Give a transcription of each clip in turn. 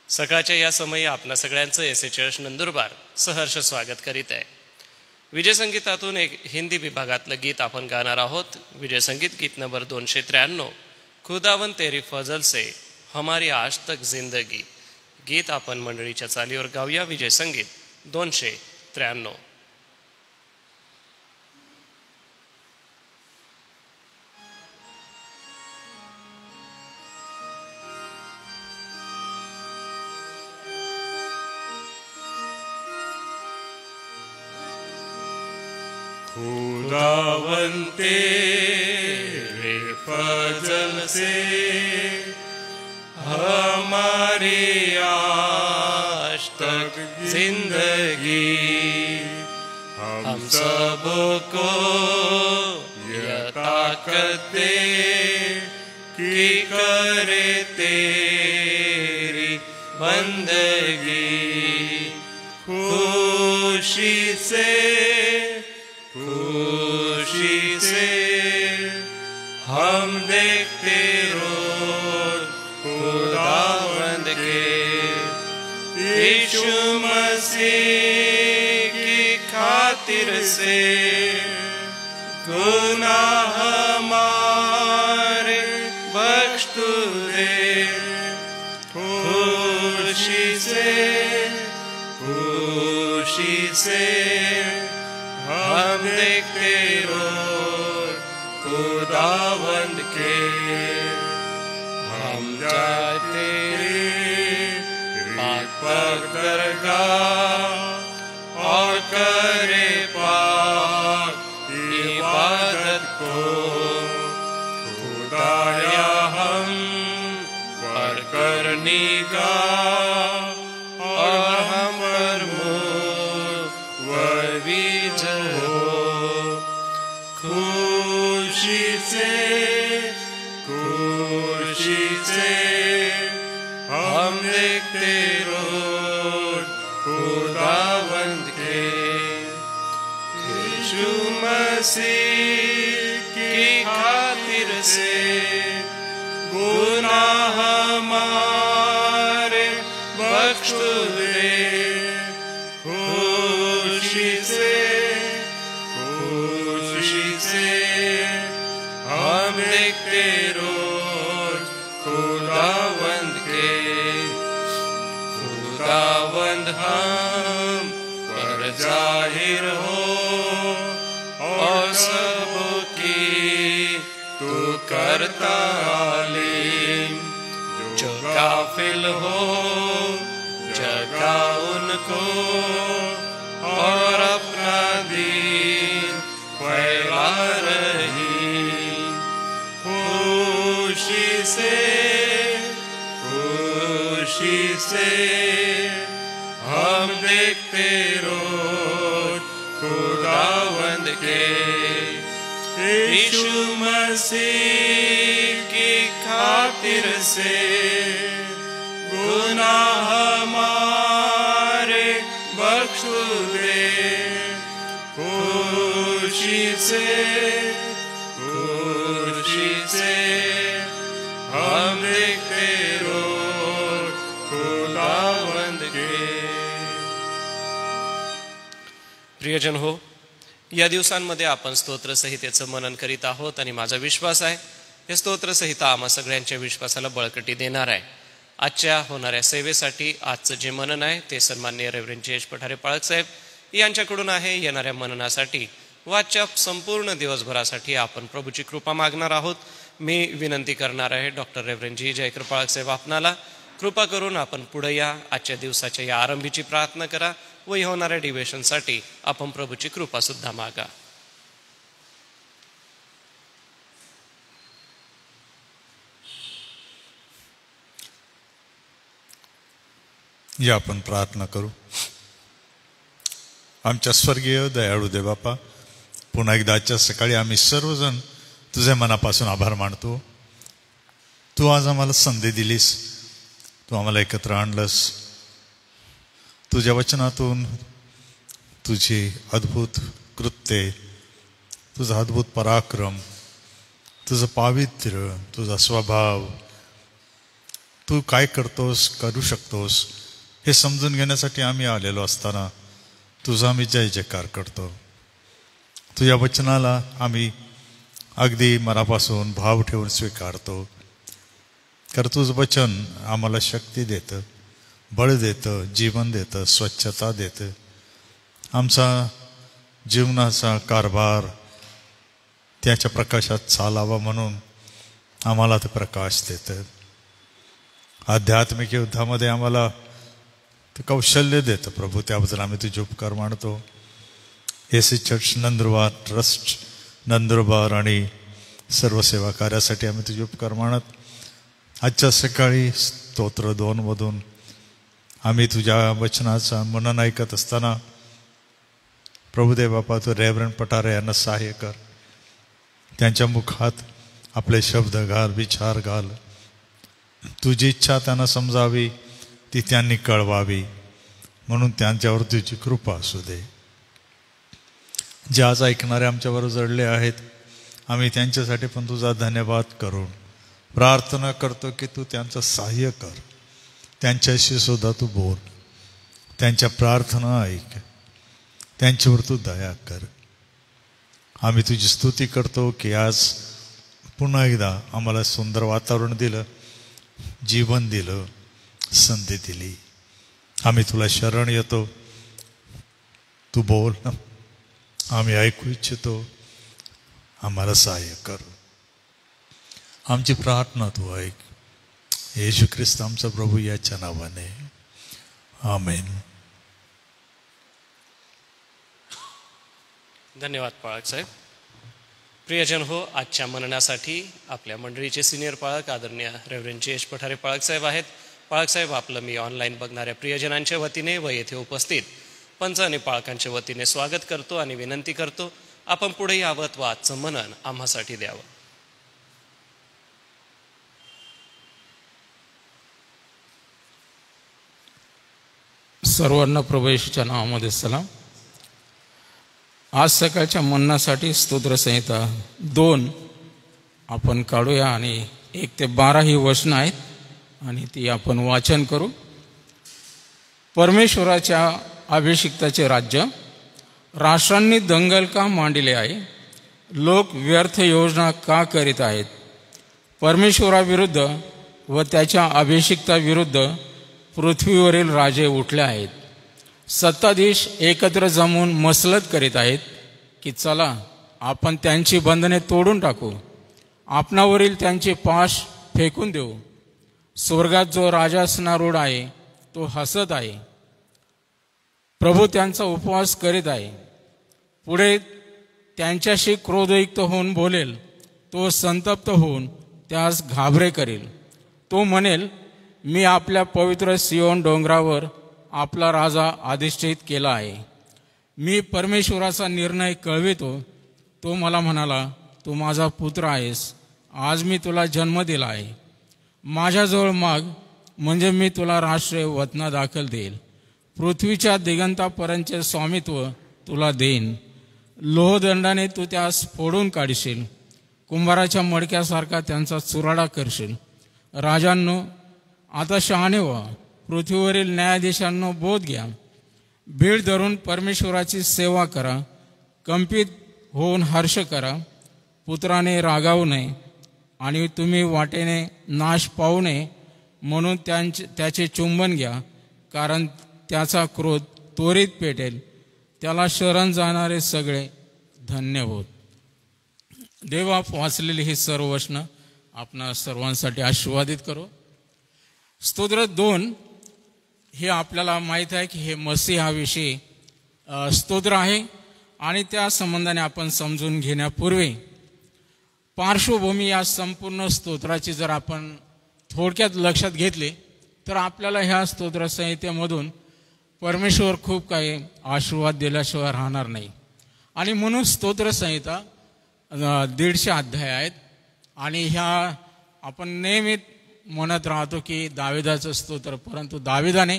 सकाळच्या या समयी आपणा सगळ्यांचं एस चर्च नंदुरबार सहर्ष स्वागत करीत आहे. विजय संगीतातून एक हिंदी विभागातलं गीत आपण गाणार आहोत. विजय संगीत गीत नंबर 293, खुदावन तेरी फजल से हमारी आज तक जिंदगी. गीत आपण मंडळीच्या चालीवर गाऊया. विजय संगीत 293. खुदावन तेरे फजल से हमारी आज तक जिंदगी, हम सबको यह ताकत दे कि करे तेरी बंदगी. खुशी से हम देखते रोज खुदावंद के, यीशु मसीह की खातिर से गुनाह हमारे बख्श तू दे. खुशी से हम देखते रोज खुदावंद के. हम जाते पाक दरगाह और करे पाक इबादत को. खुदाया हम पर कर निगाह और हम पर मुवज्जह हो. खुशी से हम देखते रोज खुदावंद के. यीशु मसीह की खातिर से गुनाह हमारे बख्श दे. खुशी से हम देखते रोज खुदावंद के. खुदावंद हम पर जाहिर हो और सबकी तू करता आलिम. जो गाफिल हो जगा उनको और अपना दीन फैला रही. खुशी से हम देखते रोज खुदावंद के. यीशु मसीह की खातिर से गुनाह हमारे बख्श दे. खुशी से हम देखते रोज खुदावंद के. प्रियजन हो, या दिवसांमध्ये आपण स्तोत्रसंहितेचं मनन करीत आहोत आणि माझा विश्वास आहे हे स्तोत्रसंहिता आम्हा सगळ्यांच्या विश्वासाला बळकटी देणार आहे. आजच्या होणाऱ्या सेवेसाठी आजचं जे मनन आहे ते सन्माननीय रेव्हरंड जयेश पठारे पाळक साहेब यांच्याकडून आहे. येणाऱ्या मननासाठी वाच्या संपूर्ण दिवसभरासाठी आपण प्रभूची कृपा मागणार आहोत. मी विनंती करणार आहे डॉक्टर रेव्हरंड जी जयकर पाळक साहेब आपणाला कृपा करून आपण पुढे या. आजच्या दिवसाच्या या आरंभीची प्रार्थना करा व होणाऱ्या डिव्हेशनसाठी आपण प्रभूची कृपा सुद्धा मागा. या आपण प्रार्थना करू. आमच्या स्वर्गीय दयाळू देवबापा, पुन्हा एकदा आजच्या सकाळी आम्ही सर्वजण तुझ्या मनापासून आभार मानतो. तू आज आम्हाला संधी दिलीस, तू आम्हाला एकत्र आणलंस. तुझ्या वचनातून तुझी अद्भुत कृत्ये, तुझा अद्भुत पराक्रम, तुझं पावित्र्य, तुझा स्वभाव तू काय करतोस, करू शकतोस हे समजून घेण्यासाठी आम्ही आलेलो असताना तुझा आम्ही जय जयकार करतो. तुझ्या वचनाला आम्ही अगदी मनापासून भाव ठेवून स्वीकारतो. कारण तुझं वचन आम्हाला शक्ती देतं, बळ देतं, जीवन देतं, स्वच्छता देतं. आमचा जीवनाचा कारभार त्याच्या प्रकाशात चालावा म्हणून आम्हाला ते प्रकाश देतं. आध्यात्मिक युद्धामध्ये आम्हाला ते कौशल्य देतं प्रभू. त्याबद्दल आम्ही तुझे उपकार मानतो. AC church Nandurbar trust Nandurbar आणि सर्व सेवा कार्यासाठी आम्ही तुझे उपकार मानत आजच्या सकाळी स्तोत्र 2 मधून आम्ही तुझ्या वचनाचा मनन ऐकत असताना प्रभुदेव बापा तू रेव्हरंड पठारे यांना सहाय्य कर. त्यांच्या मुखात आपले शब्द घाल, विचार घाल. तुझी इच्छा त्यांना समजावी, ती त्यांनी कळवावी म्हणून त्यांच्यावर तुझी कृपा असू दे. जे आज ऐकणारे आमच्याबरोबर जडले आहेत आम्ही त्यांच्यासाठी पण तुझा धन्यवाद करून प्रार्थना करतो की तू त्यांचं सहाय्य कर. त्यांच्याशी सुद्धा तू बोल, त्यांच्या प्रार्थना ऐक, त्यांच्यावर तू दया कर. आम्ही तुझी स्तुती करतो की आज पुन्हा एकदा आम्हाला सुंदर वातावरण दिलं, जीवन दिलं, संधी दिली. आम्ही तुला शरण येतो. तू बोल, आम्ही ऐकू इच्छितो. आम्हाला सहाय्य कर. आमची प्रार्थना तू ऐक. येशू ख्रिस्त आमचा प्रभू याच्या नावाने, आमेन. धन्यवाद पाळक साहेब. प्रियजन हो, आजच्या मननासाठी आपल्या मंडळीचे सिनियर पाळक आदरणीय रेव्हरंड जयेश पठारे पाळक साहेब आहेत. पाळक साहेब, आपलं मी ऑनलाईन बघणाऱ्या प्रियजनांच्या वतीने व येथे उपस्थित पंच आणि पाळकांच्या वतीने स्वागत करतो आणि विनंती करतो आपण पुढे यावत व आजचं मनन आम्हासाठी द्यावं. सर्वांना प्रभू येशूच्या नावामध्ये सलाम. आज सकाळच्या मननासाठी स्तोत्रसंहिता 2 आपण काढूया आणि 1 ते 12 ही वचनं आहेत आणि ती आपण वाचन करू. परमेश्वराच्या अभिषिक्ताचे राज्य. राष्ट्रांनी दंगल का मांडले आहे? लोक व्यर्थ योजना का करीत आहेत? परमेश्वराविरुद्ध व त्याच्या अभिषिक्ताविरुद्ध पृथ्वीवरील राजे उठले आहेत. सत्ताधीश एकत्र जमून मसलत करीत आहेत की चला आपण त्यांची बंधने तोडून टाकू, आपणावरील त्यांचे पाश फेकून देऊ. स्वर्गात जो राजासनारूढ आहे तो हसत आहे. प्रभू त्यांचा उपवास करीत आहे. पुढे त्यांच्याशी क्रोधयुक्त होऊन बोलेल. तो संतप्त होऊन त्यास घाबरे करेल. तो म्हणेल, मी आपल्या पवित्र सियोन डोंगरावर आपला राजा अधिष्ठित केला आहे. मी परमेश्वराचा निर्णय कळवितो. तो मला म्हणाला, तू माझा पुत्र आहेस, आज मी तुला जन्म दिला आहे. माझ्याजवळ माग, म्हणजे मी तुला राष्ट्रीय वतना दाखल देईल. पृथ्वीच्या दिगंतापर्यंतचे स्वामित्व तुला देईन. लोहदंडाने तू त्यास फोडून काढशील. कुंभाराच्या मडक्यासारखा त्यांचा चुराडा करशील. राजांनो, आता शहाणे व्हा. पृथ्वीवरील न्यायाधीशांनो, बोध घ्या. भीड धरून परमेश्वराची सेवा करा. कंपित होऊन हर्ष करा. पुत्राने रागावू नये आणि तुम्ही वाटेने नाश पावू नये म्हणून त्याचे चुंबन घ्या, कारण त्याचा क्रोध त्वरित पेटेल. त्याला शरण जाणारे सगळे धन्य होत. देवा, वाचलेली ही सर्व वचनं आपणा सर्वांसाठी आशीर्वादित करो. स्तोत्र 2 हे आपल्याला माहीत आहे की हे मसीहाविषयी स्तोत्र आहे आणि त्या संबंधाने आपण समजून घेण्यापूर्वी पार्श्वभूमी या संपूर्ण स्तोत्राची जर आपण थोडक्यात लक्षात घेतली तर आपल्याला ह्या स्तोत्रसंहितेमधून परमेश्वर खूप काही आशीर्वाद दिल्याशिवाय राहणार नाही. आणि म्हणून स्तोत्रसंहिता 150 अध्याय आहेत आणि ह्या आपण नेहमी म्हणत राहतो की दाविदाचं स्तोत्र, परंतु दाविदाने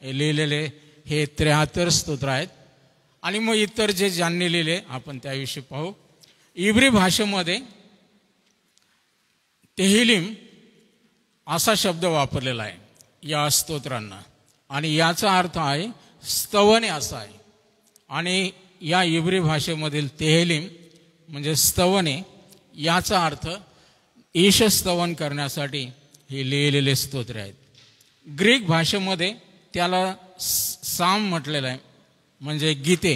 लिहिलेले हे 73 स्तोत्र आहेत. आणि मग इतर जे ज्यांनी लिहिले आपण त्याविषयी पाहू. इब्री भाषेमध्ये तेहिलीम असा शब्द वापरलेला आहे या स्तोत्रांना, आणि याचा अर्थ आहे स्तवने असा आहे. आणि या इब्री भाषेमधील तेहलीम म्हणजे स्तवने याचा अर्थ ईशस्तवन करण्यासाठी हे लिहिलेले स्तोत्रे आहेत. ग्रीक भाषेमध्ये त्याला साम म्हटलेलं आहे, म्हणजे गीते.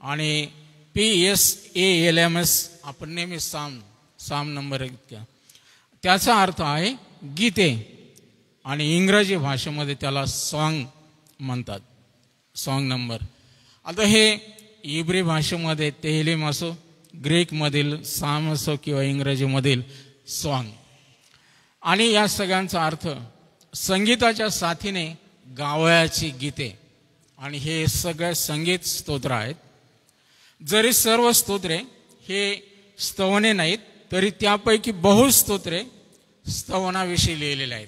आणि PSALMS आपण नेहमी साम नंबर इतक्या, त्याचा अर्थ आहे गीते. आणि इंग्रजी भाषेमध्ये त्याला सॉन्ग म्हणतात, सॉन्ग नंबर. आता हे इब्री भाषेमध्ये तेहलीम असो, ग्रीकमधील साम असो किंवा इंग्रजीमधील सॉन्ग, आणि या सगळ्यांचा अर्थ संगीताच्या साथीने गावयाची गीते. आणि हे सगळे संगीत स्तोत्र आहेत. जरी सर्व स्तोत्रे हे स्तवने नाहीत, तरी त्यापैकी बहुस्तोत्रे स्तवनाविषयी लिहिलेले आहेत.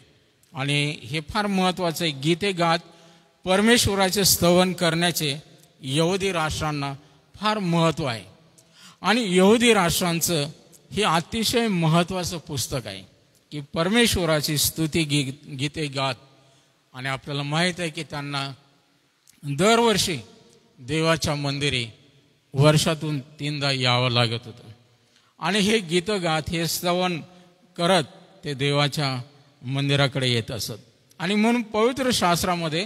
आणि हे फार महत्त्वाचं आहे. गीते गात परमेश्वराचे स्तवन करण्याचे यहुदी राष्ट्रांना फार महत्त्व आहे. आणि यहुदी राष्ट्रांचं हे अतिशय महत्त्वाचं पुस्तक आहे की परमेश्वराची स्तुती गीते गात. आणि आपल्याला माहीत आहे की त्यांना दरवर्षी देवाच्या मंदिरी वर्षातून 3दा यावं लागत होतं. आणि हे गीतं गात, हे स्तवन करत ते देवाच्या मंदिराकडे येत असत. आणि म्हणून पवित्र शास्त्रामध्ये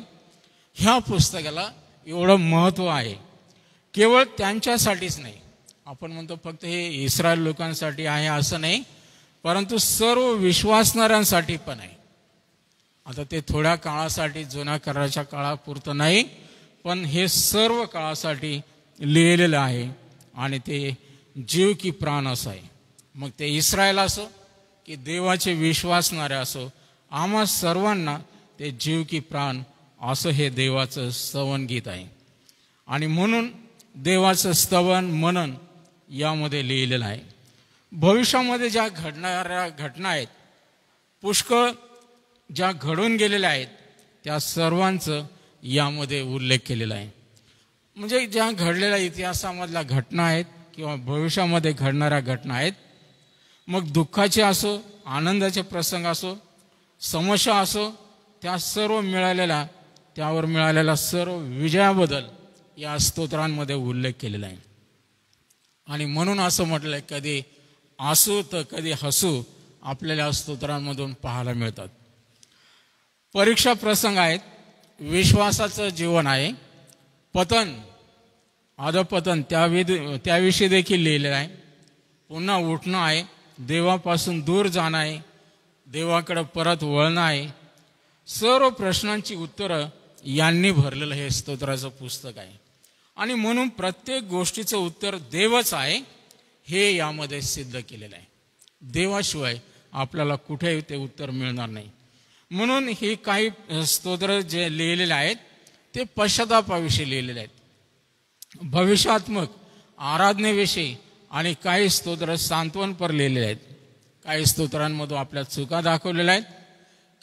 ह्या पुस्तकाला एवढं महत्त्व आहे. केवळ त्यांच्यासाठीच नाही, आपण म्हणतो फक्त हे इस्रायल लोकांसाठी आहे असं नाही, परंतु सर्व विश्वासणाऱ्यांसाठी पण आहे. आता ते थोड्या काळासाठी, जुन्या कराराच्या काळापुरतं नाही, पण हे सर्व काळासाठी लिहिलेलं आहे. आणि ते जीव की प्राण असं आहे. मग ते इस्रायल असो की देवाचे विश्वासणारे असो, आम्हा सर्वांना ते जीव की प्राण असं हे देवाचं स्तवन गीत आहे. आणि म्हणून देवाचं स्तवन मनन यामध्ये लिहिलेलं आहे. भविष्यामध्ये ज्या घडणाऱ्या घटना आहेत, पुष्कळ ज्या घडून गेलेल्या आहेत, त्या सर्वांचं यामध्ये उल्लेख केलेला आहे. म्हणजे ज्या घडलेल्या इतिहासामधल्या घटना आहेत किंवा भविष्यामध्ये घडणाऱ्या घटना आहेत, मग दुःखाचे असो, आनंदाचे प्रसंग असो, समस्या असो, त्या सर्व त्यावर मिळालेला सर्व विजयाबद्दल या स्तोत्रांमध्ये उल्लेख केलेला आहे. आणि म्हणून असं म्हटलं आहे, कधी आसू तर कधी हसू आपल्याला स्तोत्रांमधून पाहायला मिळतात. परीक्षा प्रसंग आहेत, विश्वासाचं जीवन आहे, पतन अधपतन त्याविषयी देखील लिहिलेलं आहे. पुन्हा उठणं आहे, देवापासून दूर जाणं आहे, देवाकडे परत वळणं आहे. सर्व प्रश्नांची उत्तरं यांनी भरलेलं हे स्तोत्राचं पुस्तक आहे. आणि म्हणून प्रत्येक गोष्टीचं उत्तर देवच आहे हे यामध्ये सिद्ध केलेलं आहे. देवाशिवाय आपल्याला कुठेही ते उत्तर मिळणार नाही. म्हणून हे काही स्तोत्र जे लिहिलेले आहेत ते पश्चातापाविषयी लिहिलेले आहेत, भविष्यात्मक आराधनेविषयी. आणि काही स्तोत्र सांत्वनपर लिहिलेले आहेत. काही स्तोत्रांमधून आपल्या चुका दाखवलेल्या आहेत,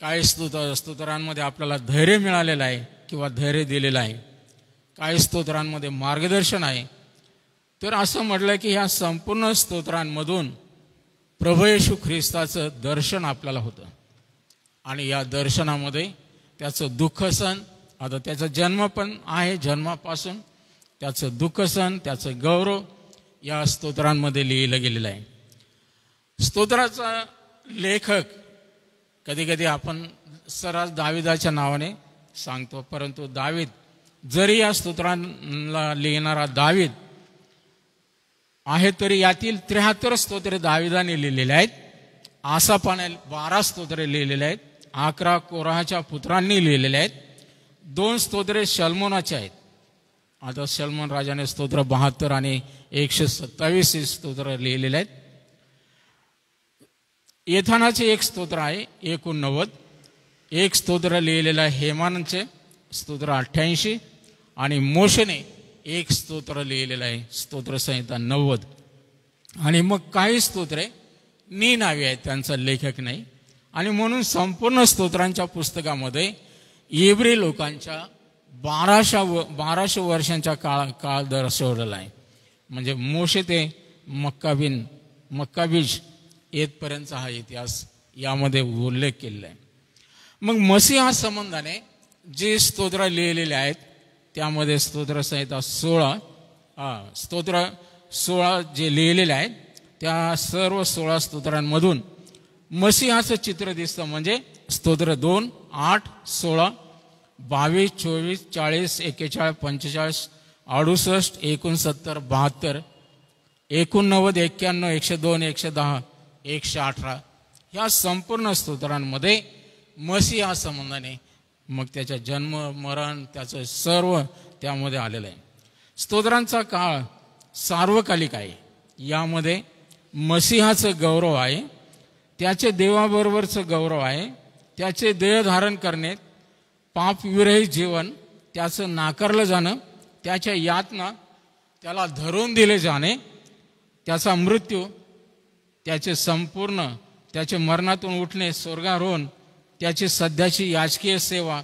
काही स्तोत्रांमध्ये आपल्याला धैर्य मिळालेलं आहे किंवा धैर्य दिलेलं आहे, काही स्तोत्रांमध्ये मार्गदर्शन आहे. तर असं म्हटलं की ह्या संपूर्ण स्तोत्रांमधून प्रभू येशू ख्रिस्ताचं दर्शन आपल्याला होतं. आणि या दर्शनामध्ये त्याचं दुःख सण, आता त्याचा जन्म पण आहे, जन्मापासून त्याचं दुःख सण, त्याचं गौरव या स्तोत्रांमध्ये लिहिलं गेलेलं आहे. स्तोत्राचा लेखक कधी कधी आपण सर्रास दाविदाच्या नावाने सांगतो, परंतु दावीद जरी या स्तोत्रांना लिहिणारा दावीद आहे, तरी यातील 73 स्तोत्रे दाविदाने लिहिलेले आहेत. आसापाने 12 स्तोत्रे लिहिलेले आहेत, 11 कोराहच्या पुत्रांनी लिहिलेले आहेत, 2 स्तोत्रे शल्मोनाचे आहेत. आता शल्मोन राजाने स्तोत्र 72 आणि 127 स्तोत्र लिहिलेले आहेत. येथानाचे 1 स्तोत्र आहे 89, 1 स्तोत्र लिहिलेलं आहे हेमानचे स्तोत्र 88, आणि मोशेने 1 स्तोत्र लिहिलेलं आहे स्तोत्रसंहिता 90. आणि मग काही स्तोत्रे निनावी आहेत, त्यांचा लेखक नाही. आणि म्हणून संपूर्ण स्तोत्रांच्या पुस्तकामध्ये इब्री लोकांच्या 1200 वर्षांच्या काळ दर्शवलेला आहे. म्हणजे मोशे ते मक्काबीज येथपर्यंतचा हा इतिहास यामध्ये उल्लेख केलेला आहे. मग मसीहा संबंधाने जे स्तोत्र लिहिलेले आहेत त्यामध्ये स्तोत्रसंहिता 16 जे लिहिलेले आहेत त्या सर्व 16 स्तोत्रांमधून मसीहाचं चित्र दिसतं. म्हणजे स्तोत्र 2, 8, 16, 22, 24, 40, 41, 45, 68, 69, 72, 89, 91, 102, 110, 118 ह्या संपूर्ण स्तोत्रांमध्ये मसीहा संबंधाने मग त्याच्या जन्म मरण त्याचं सर्व त्यामध्ये आलेलं आहे. स्तोत्रांचा काळ सार्वकालिक आहे. यामध्ये मसीहाचं गौरव आहे, त्याचे देवाबरोबरचं गौरव आहे, त्याचे देह धारण करणे, पापविरहित जीवन, त्याचं नाकारलं जाणं, त्याच्या यातना, त्याला धरून दिले जाणे, त्याचा मृत्यू, त्याचे संपूर्ण त्याचे मरणातून उठणे, स्वर्गारोहण, त्याची सध्याची याचकीय सेवा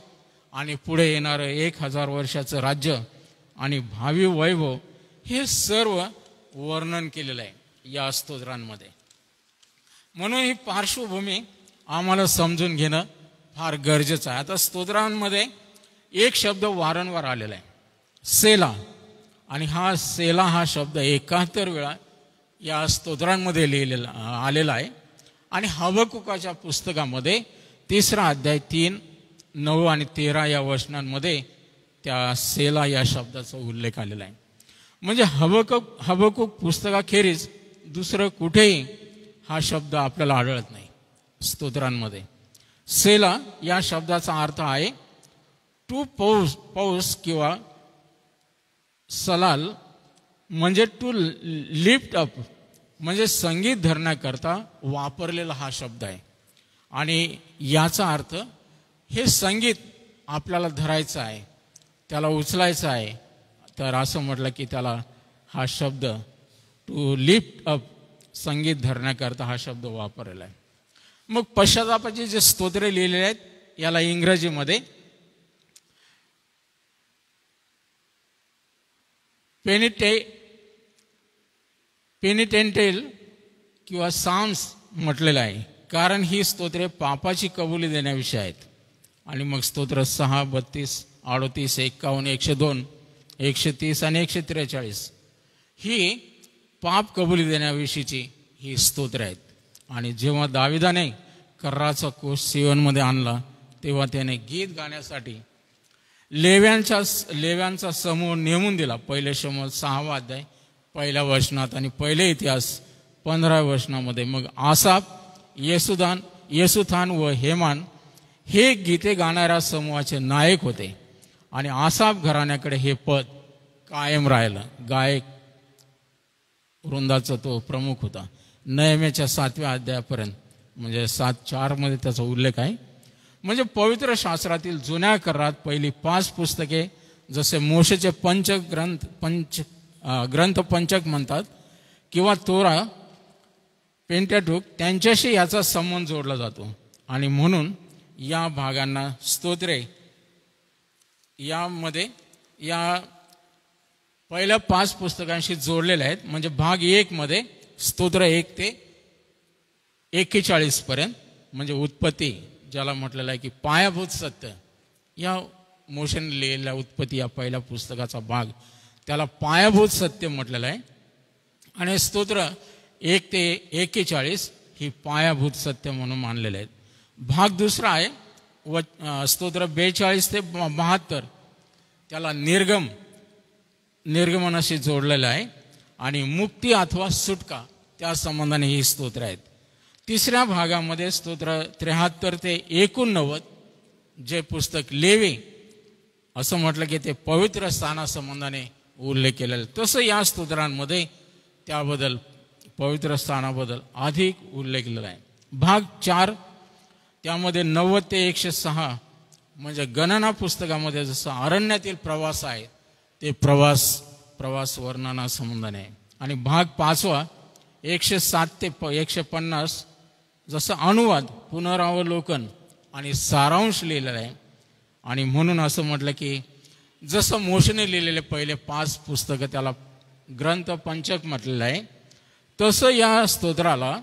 आणि पुढे येणारं 1000 वर्षाचं राज्य आणि भावी वैभव हे सर्व वर्णन केलेलं आहे या स्तोत्रांमध्ये. म्हणून ही पार्श्वभूमी आम्हाला समजून घेणं फार गरजेचं आहे. आता स्तोत्रांमध्ये एक शब्द वारंवार आलेला आहे, सेला. आणि हा सेला हा शब्द 71 वेळा या स्तोत्रांमध्ये लिहिलेला आलेला आहे. आणि हबकुकाच्या पुस्तकामध्ये 3रा अध्याय 3, 9 आणि 13 या वचनांमध्ये त्या सेला या शब्दाचा उल्लेख आलेला आहे. म्हणजे हबकुक पुस्तकाखेरीज दुसरं कुठेही हा शब्द आपल्याला आढळत नाही स्तोत्रांमध्ये. सेला या शब्दाचा अर्थ आहे टू पौस किंवा सलाल, म्हणजे टू लिफ्ट अप, म्हणजे संगीत धरण्याकरता वापरलेला हा शब्द आहे. आणि याचा अर्थ हे संगीत आपल्याला धरायचं आहे, त्याला उचलायचं आहे. तर असं म्हटलं की त्याला हा शब्द टू लिफ्ट अप, संगीत धरण्याकरता हा शब्द वापरलेला आहे. मग पश्चातापाचे जे स्तोत्रे लिहिलेले आहेत याला इंग्रजीमध्ये पेनिटेंटेल किंवा साम्स म्हटलेलं आहे, कारण ही स्तोत्रे पापाची कबुली देण्याविषयी आहेत. आणि मग स्तोत्र 6, 32, 38, 51, 102, 130 आणि 143 ही पाप कबुली देण्याविषयीची ही स्तोत्रे आहेत. आणि जेव्हा दाविदाने कर्राचा कोष सियोनमध्ये आणला तेव्हा त्याने गीत गाण्यासाठी लेव्यांचा समूह नेमून दिला. पहिले शमूएल 6वा अध्याय 1ल्या वचनात आणि पहिले इतिहास 15व्या वचनामध्ये. मग आसाफ, येसुथान व हेमान हे गीते गाणाऱ्या समूहाचे नायक होते. आणि आसाफ घराण्याकडे हे पद कायम राहिलं. गायक वृंदाचा तो प्रमुख होता. नहम्याच्या 7व्या अध्यायापर्यंत, म्हणजे 7:4 मध्ये त्याचा उल्लेख आहे. म्हणजे पवित्र शास्त्रातील जुन्या करारात पहिली 5 पुस्तके जसे मोशेचे ग्रंथ पंचक म्हणतात किंवा तोरा, पेंटॅटुक, त्यांच्याशी याचा संबंध जोडला जातो. आणि म्हणून या भागांना स्तोत्रे यामध्ये या पहिल्या 5 पुस्तकांशी जोडलेले आहेत. म्हणजे भाग 1 मध्ये स्तोत्र 1 ते 41 पर्यंत, म्हणजे उत्पत्ती ज्याला म्हटलेलं आहे की पायाभूत सत्य, या मोशेने लिहिलेल्या उत्पत्ती या पहिल्या पुस्तकाचा भाग त्याला पायाभूत सत्य म्हटलेलं आहे. आणि स्तोत्र 1 ते 41 ही पायाभूत सत्य म्हणून मानलेले आहेत. भाग दुसरा आहे स्तोत्र 42 ते 72 त्याला निर्गमनाशी जोडलेलं आहे. आणि मुक्ती अथवा सुटका त्या संबंधाने ही स्तोत्र आहेत. तिसऱ्या भागामध्ये स्तोत्र 73 ते 89 जे पुस्तक लेवी असं म्हटलं की ते पवित्र स्थानासंबंधाने उल्लेख केलेला. तसं या स्तोत्रांमध्ये त्याबद्दल पवित्र स्थानाबद्दल अधिक उल्लेख केलेला आहे. भाग 4 त्यामध्ये 90 ते 106 म्हणजे गणना पुस्तकामध्ये जसं अरण्यातील प्रवास आहे ते प्रवास वर्णना संबंधाने आहे. आणि भाग 5 107 ते 150 जसं अनुवाद, पुनरावलोकन आणि सारांश लिहिलेला आहे. आणि म्हणून असं म्हटलं की जसं मोशेने लिहिलेले पहिले 5 पुस्तकं त्याला ग्रंथ पंचक म्हटलेलं आहे, तसं या स्तोत्राला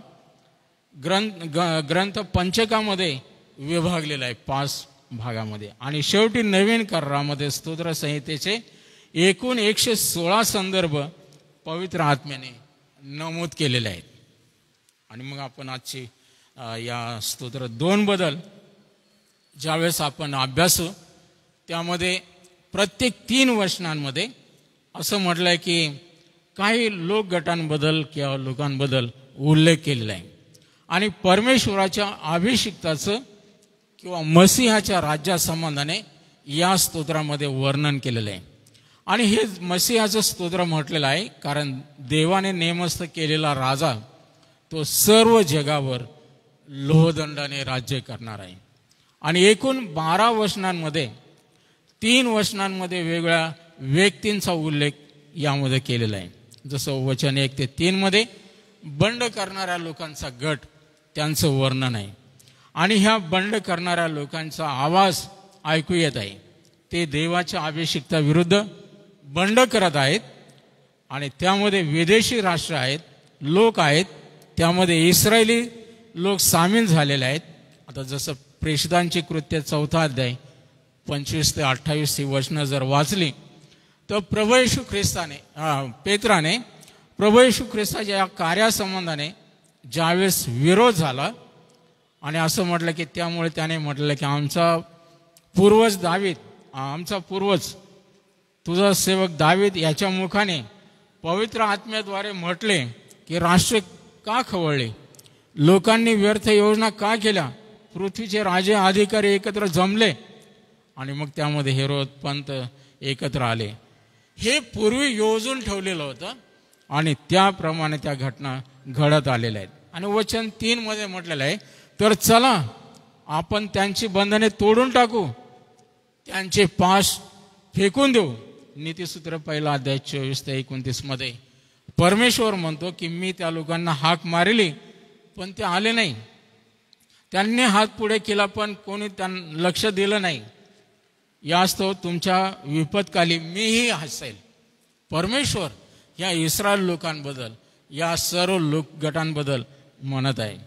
ग्रंथ पंचकामध्ये विभागलेला आहे 5 भागामध्ये. आणि शेवटी नवीन करारामध्ये स्तोत्र संहितेचे एकूण 116 संदर्भ पवित्र आत्म्याने नमूद केलेले आहेत. आणि मग आपण आजची या स्तोत्र 2 बद्दल ज्यावेळेस आपण अभ्यासू त्यामध्ये प्रत्येक 3 वचनांमध्ये असं म्हटलंय की काही लोक गटांबद्दल किंवा लोकांबद्दल उल्लेख केलेला आहे आणि परमेश्वराच्या अभिषिक्ताचं किंवा मसीहाच्या राज्यासंबंधाने या स्तोत्रामध्ये वर्णन केलेलं आहे. आणि हे मसीहाचं स्तोत्र म्हटलेलं आहे कारण देवाने नेमस्त केलेला राजा तो सर्व जगावर लोहदंडाने राज्य करणार आहे. आणि एकूण 12 वचनांमध्ये 3 वचनांमध्ये वेगळ्या व्यक्तींचा उल्लेख यामध्ये केलेला आहे. जसं वचन 1 ते 3 मध्ये बंड करणाऱ्या लोकांचा गट त्यांचं वर्णन आहे. आणि ह्या बंड करणाऱ्या लोकांचा आवाज ऐकू येत आहे. ते देवाच्या अभिषिक्ता विरुद्ध बंड करत आहेत आणि त्यामध्ये विदेशी राष्ट्र आहेत, लोक आहेत, त्यामध्ये इस्रायली लोक सामील झालेले आहेत. आता जसं प्रेषितांची कृत्य 4 अध्याय 25 ते 28 ही वचनं जर वाचली तर प्रभू येशू ख्रिस्ताने पेत्राने प्रभू येशू ख्रिस्ताच्या या कार्यासंबंधाने ज्यावेळेस विरोध झाला आणि असं म्हटलं की त्यामुळे त्याने म्हटलं की आमचा पूर्वज तुझा सेवक दावीद याच्या मुखाने पवित्र आत्म्याद्वारे म्हटले की राष्ट्र का खवळले, लोकांनी व्यर्थ योजना का केल्या, पृथ्वीचे राजे अधिकारी एकत्र जमले आणि मग त्यामध्ये हेरोद पंत एकत्र आले. हे पूर्वी योजून ठेवलेलं होतं आणि त्याप्रमाणे त्या घटना घडत आलेल्या आहेत. आणि वचन 3 मध्ये म्हटलेलं आहे तर चला आपण त्यांची बंधने तोडून टाकू, त्यांचे पाश फेकून देऊ. नीतिसूत्र 1 अध्याय 24 ते 29 मध्ये परमेश्वर म्हणतो की मी त्या लोकांना हाक मारली पण ते आले नाही, त्यांनी हात पुढे केला पण कोणी त्यांना लक्ष दिलं नाही. यास्तव तुमच्या विपत्काली मीही हसेल. परमेश्वर या इस्रायल लोकांबद्दल या सर्व लोक गटांबद्दल म्हणत आहे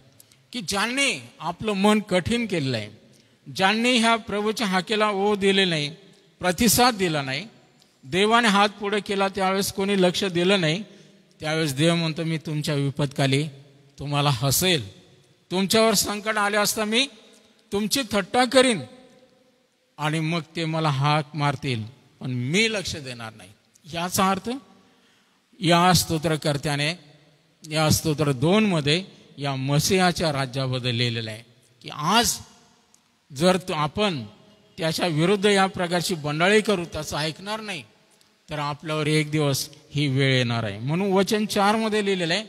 की ज्यांनी आपलं मन कठीण केलेलं आहे, ज्यांनी ह्या प्रभूच्या हाकेला ओ दिले नाही, प्रतिसाद दिला नाही, देवाने हात पुढे केला त्यावेळेस कोणी लक्ष दिलं नाही, त्यावेळेस देव म्हणतो मी तुमच्या विपत्काली तुम्हाला हसेल, तुमच्यावर संकट आले असता मी तुमची थट्टा करीन आणि मग ते मला हाक मारतील पण मी लक्ष देणार नाही. याचा अर्थ या स्तोत्रकर्त्याने या स्तोत्र 2 मध्ये या मसीहाच्या राज्याबद्दल लिहिलेलं आहे की आज जर आपण त्याच्या विरुद्ध या प्रकारची बंडाळी करू, त्याचं ऐकणार नाही तर आपल्यावर एक दिवस ही वेळ येणार आहे. म्हणून वचन 4 मध्ये लिहिलेलं आहे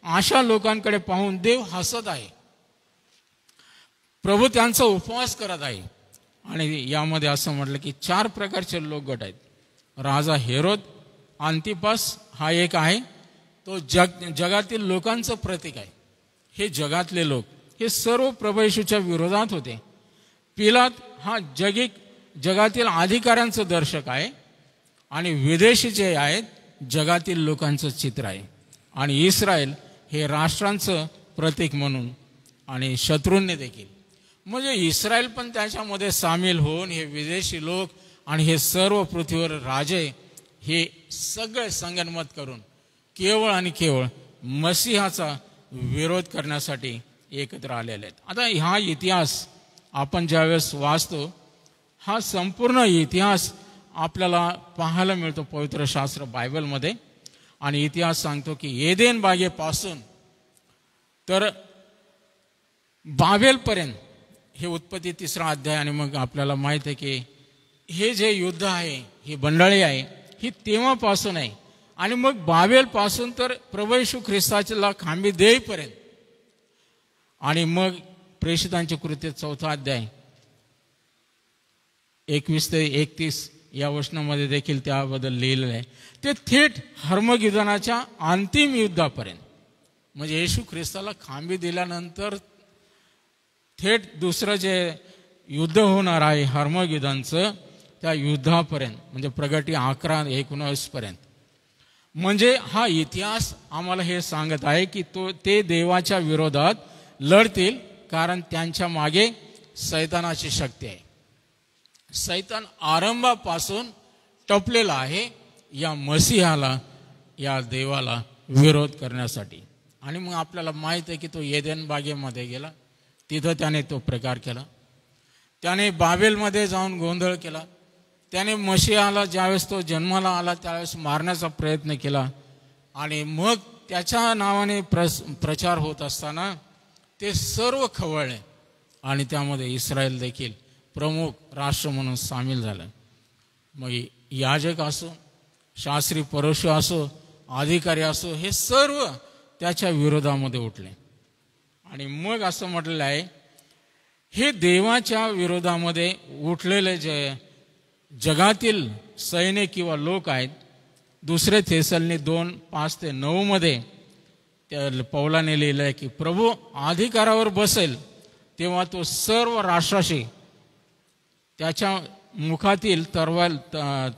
अशा लोकांकडे पाहून देव हसत आहे, प्रभू त्यांचा उपवास करत आहे. आणि यामध्ये असं म्हटलं की 4 प्रकारचे लोक गट आहेत. राजा हेरोद अंतिपास हा एक आहे, तो जगातील लोकांचं प्रतीक आहे. हे जगातले लोक हे सर्व प्रभू येशूच्या विरोधात होते. पिलात हा जगातील अधिकाऱ्यांचं दर्शक आहे आणि विदेशी जे आहेत जगातील लोकांचं चित्र आहे. आणि इस्रायल हे राष्ट्रांचं प्रतीक म्हणून आणि शत्रूंनी देखील, म्हणजे इस्रायल पण त्याच्यामध्ये सामील होऊन हे विदेशी लोक आणि हे सर्व पृथ्वीवर राजे हे सगळे संगनमत करून केवळ आणि केवळ मसीहाचा विरोध करण्यासाठी एकत्र आलेले आहेत. आता हा इतिहास आपण ज्यावेळेस वाचतो हा संपूर्ण इतिहास आपल्याला पाहायला मिळतो पवित्र शास्त्र बायबलमध्ये. आणि इतिहास सांगतो की एदेन बागेपासून तर बाबेलपर्यंत हे उत्पत्ती 3 अध्याय. आणि मग आपल्याला माहित आहे की हे जे युद्ध आहे, ही बंडाळी आहे, ही तेव्हापासून आहे. आणि मग बाबेलपासून तर प्रभू येशू ख्रिस्ताला खांबी देईपर्यंत. आणि मग प्रेषितांचे कृत्य 4 अध्याय 21 ते 31 या वचनामध्ये देखील त्याबद्दल लिहिलेलं आहे. ते थेट हर्मगिदोनाच्या अंतिम युद्धापर्यंत, म्हणजे येशू ख्रिस्ताला खांबी दिल्यानंतर थेट दुसरं जे युद्ध होणार आहे हर्मगिदोनचं त्या युद्धापर्यंत, म्हणजे प्रगटी 11:19 पर्यंत. म्हणजे हा इतिहास आम्हाला हे सांगत आहे की ते देवाच्या विरोधात लढतील, कारण त्यांच्या मागे सैतानाची शक्ती आहे. सैतान आरंभापासून टपलेला आहे या मसीहाला, या देवाला विरोध करण्यासाठी. आणि मग आपल्याला माहित आहे की तो एदेन बागेमध्ये गेला, तिथं त्याने तो प्रकार केला. त्याने बाबेलमध्ये जाऊन गोंधळ केला. त्याने मसीहाला ज्यावेळेस तो जन्माला आला त्यावेळेस मारण्याचा प्रयत्न केला. आणि मग त्याच्या नावाने प्रचार होत असताना ते सर्व खवळले आणि त्यामध्ये इस्रायल देखील प्रमुख राष्ट्र म्हणून सामील झालं. मग याजक असो, शास्त्री परोशी असो, अधिकारी असो, हे सर्व त्याच्या विरोधामध्ये उठले. आणि मग असं म्हटलेलं आहे, हे देवाच्या विरोधामध्ये उठलेले जे जगातील सैन्य किंवा लोक आहेत, दुसरे थेसलनी 2:5-9 मध्ये त्या पौलाने लिहिलं आहे की प्रभू अधिकारावर बसेल तेव्हा तो सर्व राष्ट्राशी त्याच्या मुखातील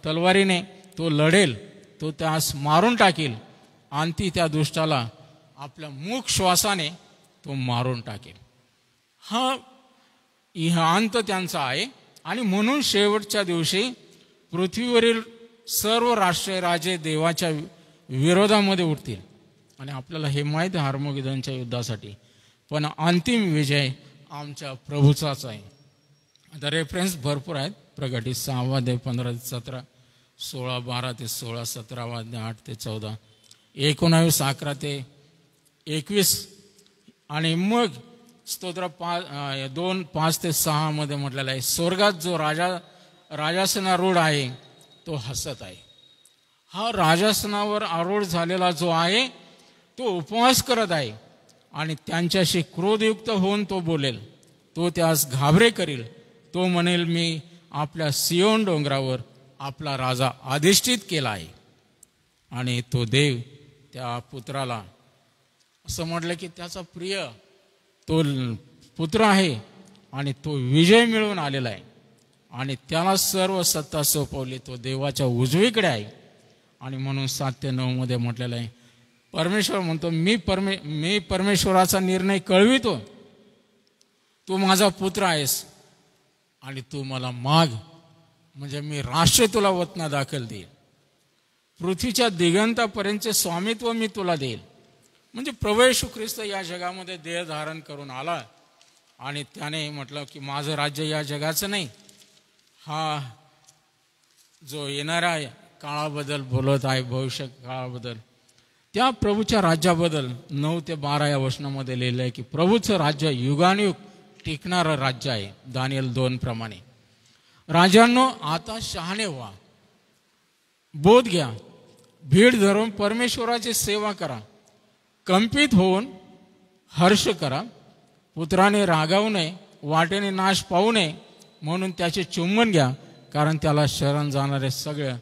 तलवारीने तो लढेल, तो त्यास मारून टाकील आणि ती त्या दुष्टाला आपल्या मुख श्वासाने तो मारून टाकेल. हा अंत त्यांचा आहे. आणि म्हणून शेवटच्या दिवशी पृथ्वीवरील सर्व राष्ट्रीय राजे देवाच्या विरोधामध्ये उठतील. आणि आपल्याला हे माहीत आहे हार्मोगिदनच्या युद्धासाठी, पण अंतिम विजय आमच्या प्रभूचाच आहे. आता रेफरन्स भरपूर आहेत. प्रगटी 6:15-17, 16:12-16, 17:8-14, 19:11-21. आणि मग स्तोत्र 2:5-6 मध्ये म्हटलेलं आहे, स्वर्गात जो राजासनारूढ आहे तो हसत आहे. हा राजासनावर आरूढ झालेला जो आहे तो उपवास करत आहे आणि त्यांच्याशी क्रोधयुक्त होऊन तो बोलेल. तो त्यास घाबरे करील. तो म्हणेल, मी आपल्या सियोन डोंगरावर आपला राजा अधिष्ठित केला आहे. आणि तो देव त्या पुत्राला असं म्हटलं की त्याचा प्रिय तो पुत्र आहे आणि तो विजय मिळवून आलेला आहे आणि त्याला सर्व सत्ता सोपवली. तो देवाच्या उजवीकडे आहे. आणि म्हणून 7-9 मध्ये म्हटलेलं आहे, परमेश्वर म्हणतो, मी परमेश्वराचा निर्णय कळवितो. तू माझा पुत्र आहेस आणि तू मला माग, म्हणजे मी राष्ट्र तुला वतना दाखल देईल. पृथ्वीच्या दिगंतापर्यंतचे स्वामित्व मी तुला देईल. म्हणजे प्रभू येशू ख्रिस्त या जगामध्ये देह धारण करून आला आणि त्याने म्हटलं की माझं राज्य या जगाचं नाही. हा जो येणाऱ्या काळाबद्दल बोलत आहे, भविष्य काळाबद्दल, त्या प्रभूच्या राज्याबद्दल 9-12 या वचनामध्ये लिहिलं आहे की प्रभूचं राज्य युगानुयुग टिकणारं राज्य आहे. दानियल 2 प्रमाणे. राजांनो, आता शहाणे व्हा, बोध घ्या, भीड धरून परमेश्वराची सेवा करा, कंपित होऊन हर्ष करा. पुत्राने रागावू नये, वाटेने नाश पाहू नये म्हणून त्याचे चुंबन घ्या, कारण त्याला शरण जाणारे सगळे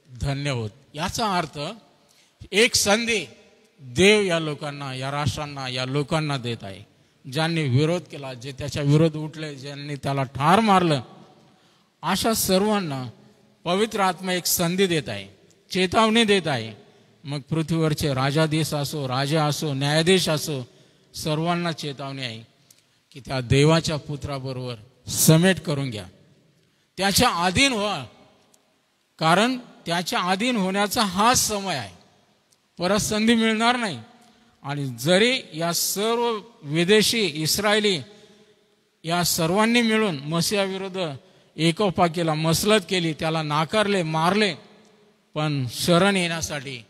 धन्य होत. याचा अर्थ एक संधी देव या लोकांना, या राष्ट्रांना, या लोकांना देत आहे. ज्यांनी विरोध केला, जे त्याच्या विरोध उठले, ज्यांनी त्याला ठार मारलं, अशा सर्वांना पवित्र आत्मा एक संधी देत आहे, चेतावणी देत आहे. मग पृथ्वीवरचे राजाधीश असो, राजे असो, न्यायाधीश असो, सर्वांना चेतावणी आहे की त्या देवाच्या पुत्राबरोबर समेट करून घ्या, त्याच्या अधीन व्हा. कारण त्याच्या अधीन होण्याचा हा समय आहे, परत संधी मिळणार नाही. आणि जरी या सर्व विदेशी, इस्रायली या सर्वांनी मिळून मसीहाविरुद्ध एकोपा केला, मसलत केली, त्याला नाकारले, मारले, पण शरण येण्यासाठी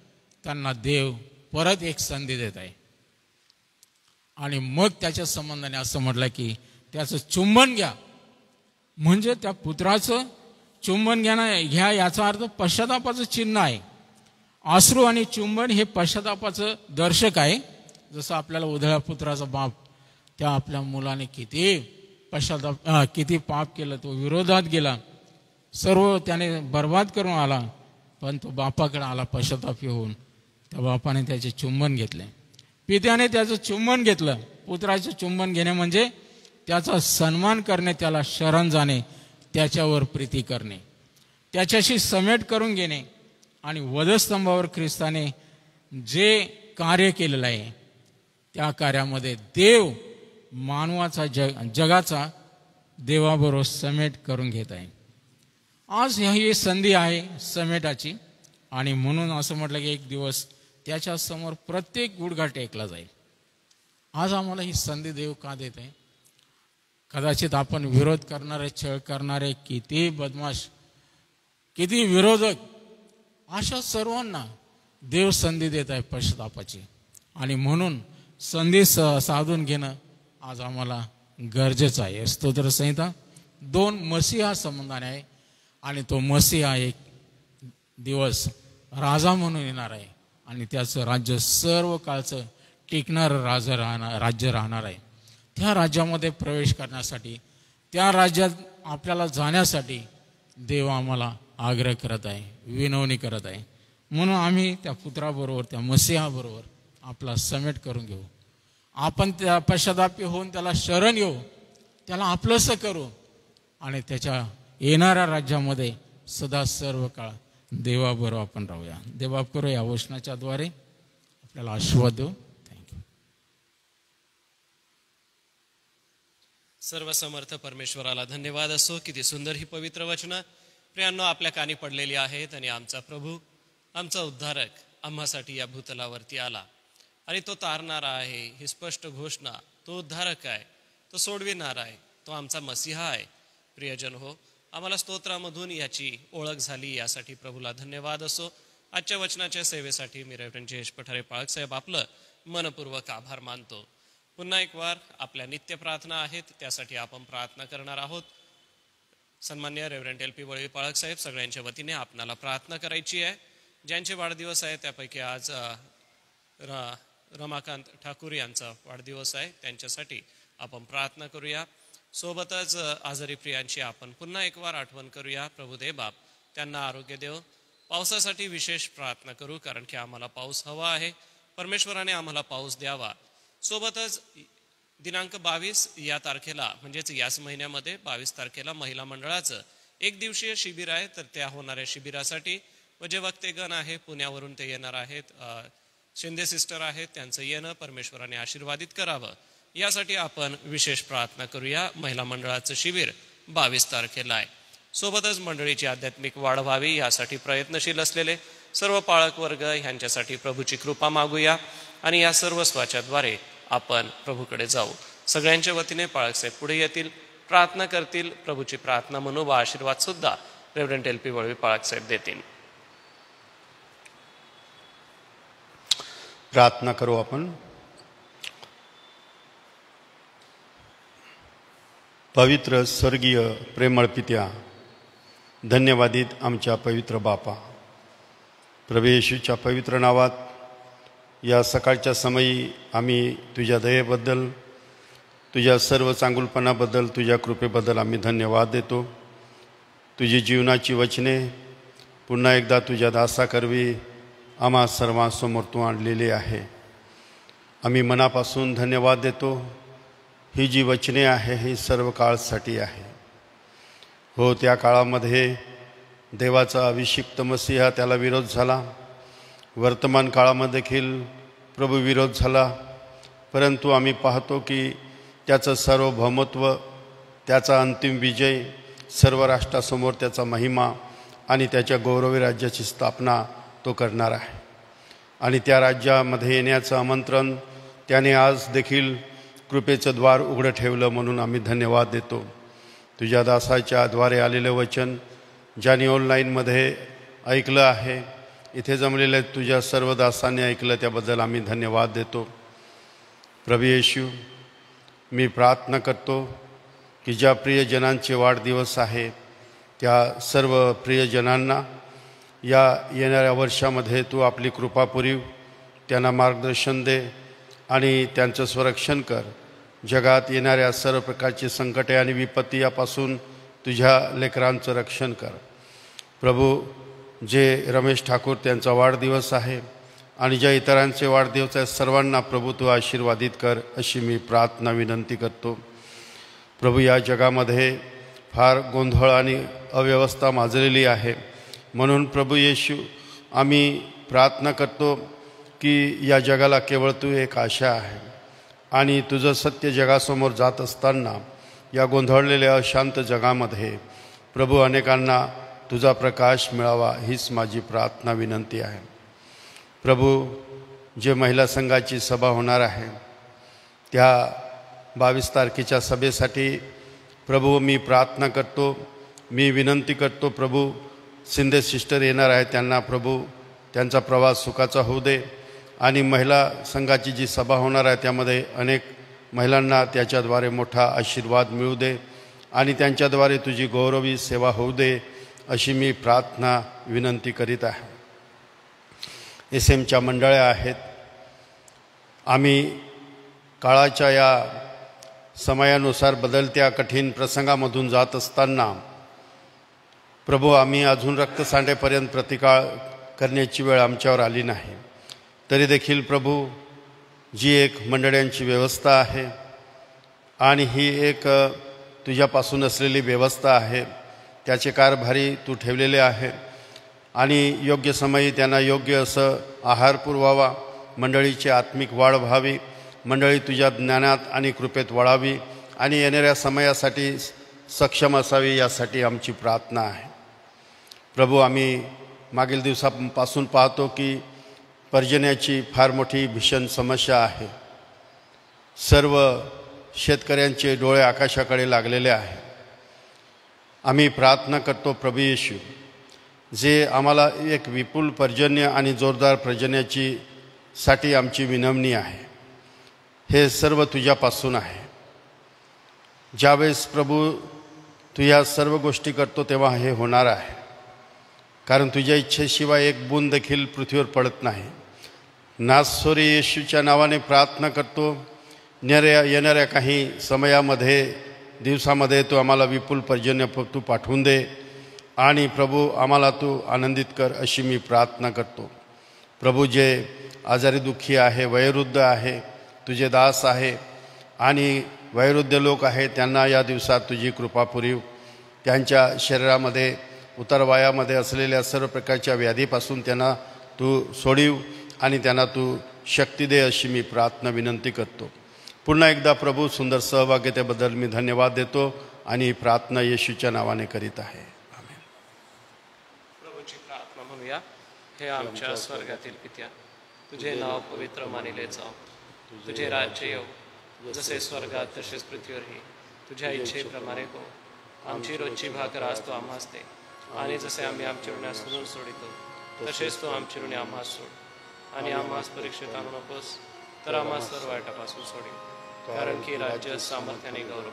त्यांना देव परत एक संधी देत आहे. आणि मग त्याच्या संबंधाने असं म्हटलं की त्याचं चुंबन घ्या. म्हणजे त्या पुत्राचं चुंबन घ्या याचा अर्थ पश्चातापाचं चिन्ह आहे. अश्रू आणि चुंबन हे पश्चातापाचं दर्शक आहे. जसं आपल्याला उधळ्या पुत्राचा बाप त्या आपल्या मुलाने किती पाप केलं, तो विरोधात गेला, सर्व त्याने बर्बाद करून आला, पण तो बापाकडे आला पश्चातापी होऊन. त्या बापाने त्याचे चुंबन घेतले, पित्याने त्याचं चुंबन घेतलं. पुत्राचं चुंबन घेणे म्हणजे त्याचा सन्मान करणे, त्याला शरण जाणे, त्याच्यावर प्रीती करणे, त्याच्याशी समेट करून घेणे. आणि वधस्तंभावर ख्रिस्ताने जे कार्य केलेलं आहे त्या कार्यामध्ये देव मानवाचा जगाचा देवाबरोबर समेट करून घेत आहे. आज ही संधी आहे समेटाची, आणि म्हणून असं म्हटलं की एक दिवस त्याच्यासमोर प्रत्येक गुडघा टेकला जाईल. आज आम्हाला ही संधी देव का देत आहे? कदाचित आपण विरोध करणारे, छळ करणारे, किती बदमाश, किती विरोधक, अशा सर्वांना देव संधी देत आहे पश्चातापाची. आणि म्हणून संधी साधून घेणं आज आम्हाला गरजेचं आहे. स्तोत्र संहिता 2 मसीहा संबंधाने आहे, आणि तो मसीहा एक दिवस राजा म्हणून येणार आहे, आणि त्याचं राज्य सर्व काळचं टिकणारं राज्य राहणार आहे. त्या राज्यामध्ये प्रवेश करण्यासाठी, त्या राज्यात आपल्याला जाण्यासाठी देव आम्हाला आग्रह करत आहे, विनवणी करत आहे. म्हणून आम्ही त्या पुत्राबरोबर, त्या मसीहाबरोबर आपला समेट करून घेऊ. आपण त्या पश्चातापी होऊन त्याला शरण येऊ, त्याला आपलंसं करू, आणि त्याच्या येणाऱ्या राज्यामध्ये सदा सर्व काळ देवाबरोबर आपण राहूया. देवा करू या वचनाच्या द्वारे आपल्याला आशीर्वाद देऊ. थँक्यू. सर्व समर्थ परमेश्वराला धन्यवाद असो. किती सुंदर ही पवित्र वचनं प्रियांनो आपल्या कानी पडलेली आहेत. आणि आमचा प्रभू, आमचा उद्धारक आम्हासाठी या भूतलावरती आला, आणि तो तारणारा आहे ही स्पष्ट घोषणा. तो उद्धारक आहे, तो सोडविणारा आहे, तो आमचा मसीहा आहे. प्रियजन हो, आम्हाला स्तोत्रामधून याची ओळख झाली, यासाठी प्रभूला धन्यवाद असो. आजच्या वचनाच्या सेवेसाठी मी रेव्हरंड जयेश पठारे पाळक साहेब आपलं मनपूर्वक आभार मानतो. पुन्हा एक वार आपल्या नित्य प्रार्थना आहेत, त्यासाठी आपण प्रार्थना करणार आहोत. सन्मान्य रेव्हरंड LP वळवी पाळक साहेब सगळ्यांच्या वतीने आपणाला प्रार्थना करायची आहे. ज्यांचे वाढदिवस आहे त्यापैकी आज रमाकांत ठाकूर यांचा वाढदिवस आहे, त्यांच्यासाठी आपण प्रार्थना करूया. सोबतच आजारी प्रियांची आपण पुन्हा एक वार आठवण करूया. प्रभुदेव बाप त्यांना आरोग्य देव. पावसासाठी विशेष प्रार्थना करू, कारण की आम्हाला पाऊस हवा आहे. परमेश्वराने आम्हाला पाऊस द्यावा. सोबतच दिनांक 22 या तारखेला, म्हणजेच याच महिन्यामध्ये 22 तारखेला महिला मंडळाचं 1 दिवसीय शिबिर आहे. तर त्या होणाऱ्या शिबिरासाठी व जे वक्तेगण आहे पुण्यावरून ते येणार आहेत, शिंदे सिस्टर आहेत, त्यांचं येणं परमेश्वराने आशीर्वादित करावं, यासाठी आपण विशेष प्रार्थना करूया. महिला मंडळाचं शिबिर 22 तारखेला आहे. सोबतच मंडळीची आध्यात्मिक वाढ व्हावी यासाठी प्रयत्नशील असलेले सर्व पाळक वर्ग ह्यांच्यासाठी प्रभूची कृपा मागूया, आणि या सर्वस्वाच्याद्वारे आपण प्रभूकडे जाऊ. सगळ्यांच्या वतीने पाळक साहेब पुढे येतील, प्रार्थना करतील. प्रभूची प्रार्थना म्हणू व आशीर्वाद सुद्धा रेव्हरंड LP वळवी पाळक साहेब देतील. प्रार्थना करू आपण. पवित्र स्वर्गीय प्रेमळ पित्या, धन्यवादित आमच्या पवित्र बापा, प्रभू येशूच्या पवित्र नावात या सकाळच्या समयी आम्ही तुझ्या दयेबद्दल, तुझ्या सर्व चांगुलपणाबद्दल, तुझ्या कृपेबद्दल आम्ही धन्यवाद देतो. तुझी जीवनाची वचने पुन्हा एकदा तुझ्या दासाकरवी आम्हा सर्वांसमोर तू आणलेली आहे. आम्ही मनापासून धन्यवाद देतो. ही जी वचने आहे ही सर्व काळासाठी आहे. हो, त्या काळामध्ये देवाचा अभिषिक्त मसीहा त्याला विरोध झाला. वर्तमान काळामध्ये देखील प्रभू विरोध झाला, परंतु आम्ही पाहतो की त्याचं सार्वभौमत्व, त्याचा अंतिम विजय, सर्व राष्ट्रासमोर त्याचा महिमा आणि त्याच्या गौरवी राज्याची स्थापना तो करणार आहे. आणि त्या राज्यामध्ये येण्याचं आमंत्रण त्याने आज देखील कृपेचं द्वार उघडं ठेवलं, म्हणून आम्ही धन्यवाद देतो. तुझ्या दासाच्या द्वारे आलेलं वचन ज्याने ऑनलाईनमध्ये ऐकलं आहे, इथे जमलेल्या तुझ्या सर्व दासांनी ऐकलं, त्याबद्दल आम्ही धन्यवाद देतो. प्रभू येशू, मी प्रार्थना करतो की ज्या प्रियजनांचे वाढदिवस आहे त्या सर्व प्रियजनांना या येणाऱ्या वर्षामध्ये तू आपली कृपा पुरीव, त्यांना मार्गदर्शन दे आणि त्यांचं संरक्षण कर. जगात येणाऱ्या सर्व प्रकारची संकटे आणि विपत्ती यापासून तुझ्या लेकरांचं रक्षण कर. प्रभू, जे रमेश ठाकूर त्यांचा वाढदिवस आहे आणि ज्या इतरांचे वाढदिवस आहेत, सर्वांना प्रभू तू आशीर्वादित कर, अशी मी प्रार्थना विनंती करतो. प्रभू, या जगामध्ये फार गोंधळ आणि अव्यवस्था माजलेली आहे, म्हणून प्रभू येशू आम्ही प्रार्थना करतो की या जगाला केवळ तू एक आशा आहे. आणि तुझं सत्य जगासमोर जात असताना या गोंधळलेल्या अशांत जगामध्ये प्रभू अनेकांना तुझा प्रकाश मिळावा हीच माझी प्रार्थना विनंती आहे. प्रभू, जे महिला संघाची सभा होणार आहे त्या 22 तारखेच्या सभेसाठी प्रभू मी प्रार्थना करतो, मी विनंती करतो. प्रभू, शिंदे सिस्टर येणार आहे, त्यांना प्रभू त्यांचा प्रवास सुखाचा होऊ दे. आणि महिला संघाची जी सभा होणार आहे त्यामध्ये अनेक महिलांना त्याच्याद्वारे मोठा आशीर्वाद मिळू दे आणि त्यांच्याद्वारे तुझी गौरवी सेवा होऊ दे अशी मी प्रार्थना विनंती करीत आहे. SMच्या मंडळ्या आहेत. आम्ही काळाच्या या समयानुसार बदलत्या कठीण प्रसंगामधून जात असताना प्रभू आम्ही अजून रक्तसांडेपर्यंत प्रतिकार करण्याची वेळ आमच्यावर आली नाही. तरी देखील प्रभू, जी एक मंडळांची व्यवस्था आहे आणि ही एक तुझ्यापासून असलेली व्यवस्था आहे, त्याचे कारभारी तू ठेवलेले आहे आणि योग्य समयी त्यांना योग्य असं आहार पुरवावा, मंडळीची आत्मिक वाढ व्हावी, मंडळी तुझ्या ज्ञानात आणि कृपेत वळावी आणि येणाऱ्या समयासाठी सक्षम असावी यासाठी आमची प्रार्थना आहे. प्रभू, आम्ही मागील दिवसापासून पाहतो की पर्जन्याची फार मोठी भीषण समस्या आहे. सर्व शेतकऱ्यांचे डोळे आकाशाकडे लागलेले आहे. आम्ही प्रार्थना करतो प्रभू येशू, जे आम्हाला एक विपुल पर्जन्य आणि जोरदार पर्जन्याची साठी आमची विनवणी आहे, हे सर्व तुझ्यापासून आहे. ज्यावेळेस प्रभू तू या सर्व गोष्टी करतो तेव्हा हे होणार आहे, कारण तुझ्या इच्छेशिवाय एक बूंद देखील पृथ्वीवर पडत नाही. नासोरी येशूच्या नावाने प्रार्थना करतो. येणाऱ्या काही समयामध्ये दिवसामध्ये तू आम्हाला विपुल पर्जन्य तू पाठवून दे आणि प्रभू आम्हाला तू आनंदित कर अशी मी प्रार्थना करतो. प्रभू, जे आजारी दुःखी आहे, वयोवृद्ध आहे, तुझे दास आहे आणि वयोवृद्ध लोक आहेत, त्यांना या दिवसात तुझी कृपा पुरीव. त्यांच्या शरीरामध्ये उतारवयामध्ये असलेल्या सर्व प्रकारच्या व्याधीपासून त्यांना तू सोडीव आणि त्यांना तू शक्ती दे अशी मी प्रार्थना विनंती करतो. पुन्हा एकदा प्रभू, सुंदर सहभागितेबद्दल मी धन्यवाद देतो आणि ही प्रार्थना येशूच्या नावाने करीत आहे. आमेन. प्रभूची प्रार्थना म्हणूया. हे आमच्या स्वर्गातील पित्या, तुझे नाव पवित्र मानिले जाओ, तुझे राज्य येऊ, जसे स्वर्गात तसेच पृथ्वीवरही तुझ्या इच्छेप्रमाणे हो. आमची रोजची भाकर आज तू आम्हास दे आणि जसे आम्ही आमच्या ऋणास ऋण सोडितो तसेच तू आमची ऋणे आम्हास सोड आणि आम्हास परीक्षेत आणू नकोस, तर आम्हास सर्व वाईटापासून सोडील, कारण की राज्य, सामर्थ्य आणि गौरव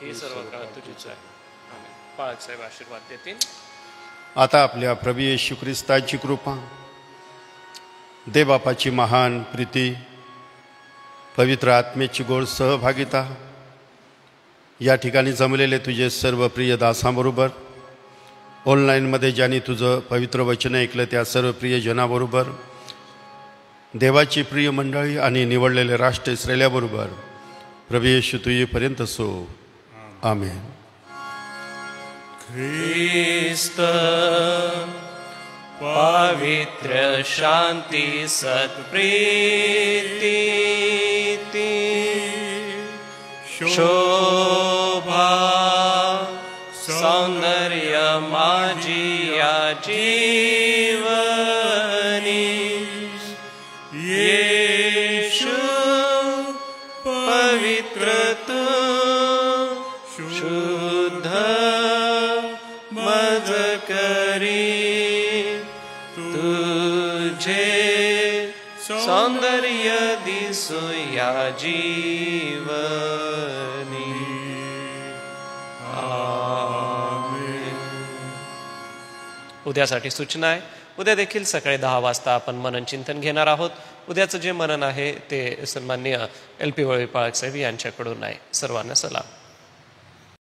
ही सर्व काळ तुझीच आहे. आमेन. पाळक साहेब आशीर्वाद देतील. आता आपल्या प्रभू येशू ख्रिस्ताची कृपा, देवबापाची महान प्रीती, पवित्र आत्मेची गोड सहभागिता, या ठिकाणी जमलेले तुझे सर्व प्रिय दासांबरोबर, ऑनलाईनमध्ये ज्यांनी तुझं पवित्र वचन ऐकलं त्या सर्व प्रियजनाबरोबर, देवाची प्रिय मंडळी आणि निवडलेले राष्ट्र इस्रायल्याबरोबर प्रभू येशू तुझेपर्यंत सो. आमेन. ख्रिस्त पवित्र शांती सत्प्रीती शोभा सौंदर्य माझी या जीवनी येशू पवित्र तू शुद्ध मज करी तुझे सौंदर्य दिसो या जीवनी. आमेन. उद्यासाठी सूचना आहे. उद्या देखील सकाळी 10 वाजता आपण मनन चिंतन घेणार आहोत. उद्याचं जे मनन आहे ते सन्माननीय LP वळवी पाळक साहेब यांच्याकडून आहे. सर्वांना सलाम.